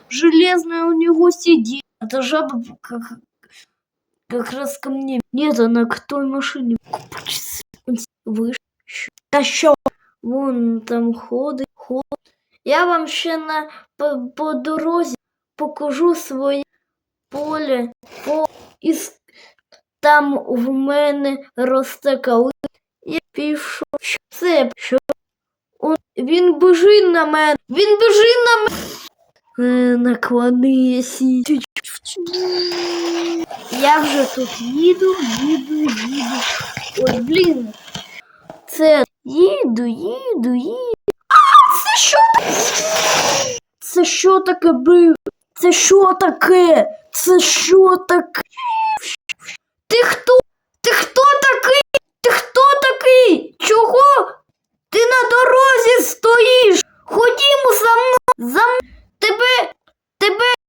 железная у него сидит. Это жаба как раз ко мне. Нет, она к той машине. Вышел. Да що? Вон там ходить. Я вам ще по дорозі покажу своє поле. І там в мене росте калина. Я пішов. Це що? Він біжить на мене. Наклонися. Я вже тут їду. Ой, блін. Це їду. Це що таке? Це що таке було? Це що таке? Ти хто? Ти хто такий? Чого ти на дорозі стоїш? Ходімо за мною.